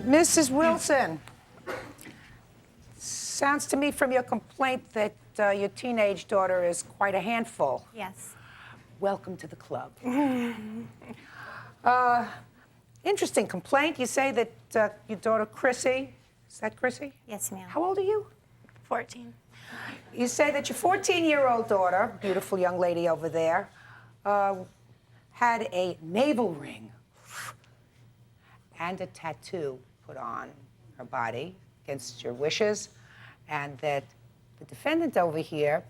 Mrs. Wilson, sounds to me from your complaint that your teenage daughter is quite a handful. Yes. Welcome to the club. Interesting complaint. You say that your daughter Crissy, is that Crissy? Yes, ma'am. How old are you? 14. You say that your 14-year-old daughter, beautiful young lady over there, had a navel ring and a tattoo put on her body against your wishes, and that the defendant over here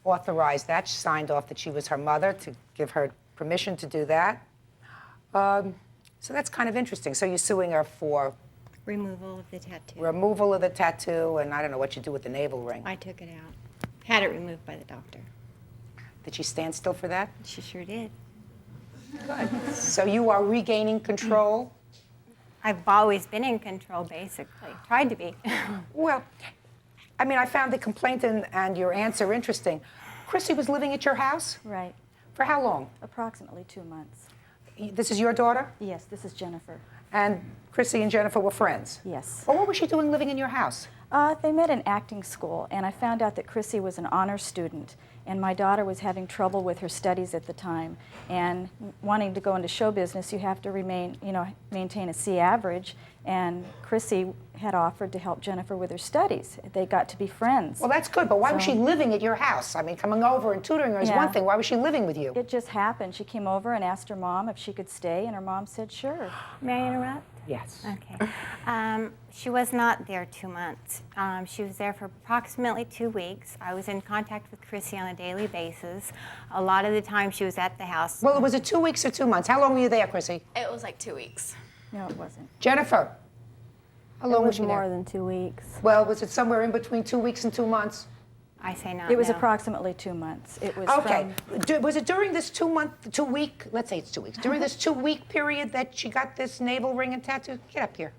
authorized that. She signed off that she was her mother to give her permission to do that. So that's kind of interesting. So you're suing her for Removal of the tattoo. removal of the tattoo, and I don't know what you do with the navel ring. I took it out. Had it removed by the doctor. Did she stand still for that? She sure did. Good. So you are regaining control? I've always been in control, basically. Tried to be. Well, I mean, I found the complaint and your answer interesting. Crissy was living at your house? Right. For how long? Approximately 2 months. This is your daughter? Yes, this is Jennifer. And Crissy and Jennifer were friends? Yes. Well, what was she doing living in your house? They met in acting school, and I found out that Crissy was an honor student, and my daughter was having trouble with her studies at the time. And wanting to go into show business, you have to maintain a C average, and Crissy had offered to help Jennifer with her studies. They got to be friends. Well, that's good, but why was she living at your house? I mean, coming over and tutoring her is one thing. Why was she living with you? It just happened. She came over and asked her mom if she could stay, and her mom said sure. May I interrupt? Yes. Okay. She was not there 2 months. She was there for approximately 2 weeks. I was in contact with Crissy on a daily basis. A lot of the time she was at the house. Well, was it 2 weeks or 2 months? How long were you there, Crissy? It was like 2 weeks. No, it wasn't. Jennifer, how long was you there? More than 2 weeks. Well, was it somewhere in between 2 weeks and 2 months? I say not. It was no. approximately 2 months. It was Okay. Was it during this 2 week, let's say it's 2 weeks, during this 2 week period that she got this navel ring and tattoo? Get up here.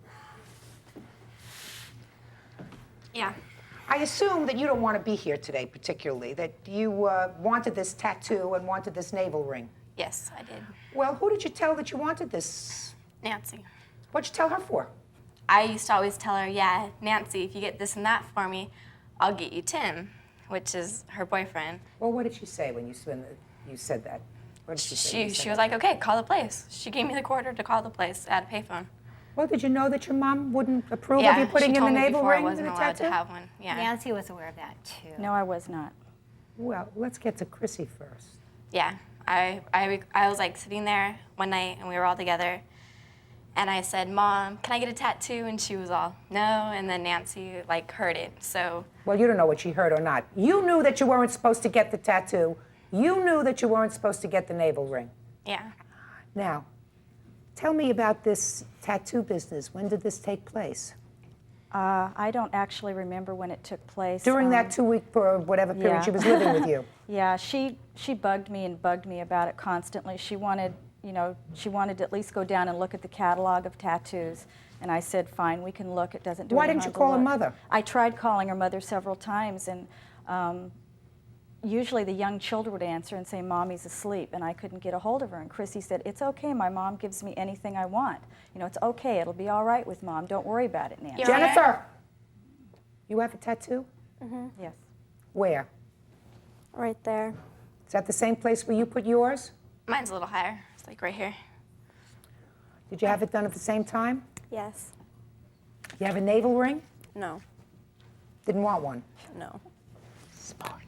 Yeah. I assume that you don't want to be here today particularly, that you wanted this tattoo and wanted this navel ring. Yes, I did. Well, who did you tell that you wanted this? Nancy. What'd you tell her for? I used to always tell her, yeah, Nancy, if you get this and that for me, I'll get you Tim, which is her boyfriend. Well, what did she say when you said that? What did she say? when you said She was that? like, okay, call the place. She gave me the quarter to call the place at a payphone. Well, did you know that your mom wouldn't approve of you putting in the navel ring I and the wasn't allowed tattoo? to have one. Yeah. Nancy was aware of that, too. No, I was not. Well, let's get to Crissy first. Yeah. I was like sitting there one night and we were all together. And I said, Mom, can I get a tattoo? And she was all, no. And then Nancy like heard it, so. Well, you don't know what she heard or not. You knew that you weren't supposed to get the tattoo. You knew that you weren't supposed to get the navel ring. Yeah. Now, tell me about this tattoo business. When did this take place? I don't actually remember when it took place. During that 2 week or whatever period she was living with you. Yeah, she bugged me and bugged me about it constantly. She wanted to at least go down and look at the catalog of tattoos. And I said, fine, we can look. It doesn't do Why any didn't you harm to call her look. mother? I tried calling her mother several times, and usually the young children would answer and say, Mommy's asleep, and I couldn't get a hold of her. And Crissy said, it's okay, my mom gives me anything I want. You know, it's okay, it'll be all right with Mom. Don't worry about it, Nancy. Jennifer, you have a tattoo? Yes. Where? Right there. Is that the same place where you put yours? Mine's a little higher. It's like right here. Did you have it done at the same time? Yes. You have a navel ring? No. Didn't want one? No. Smart.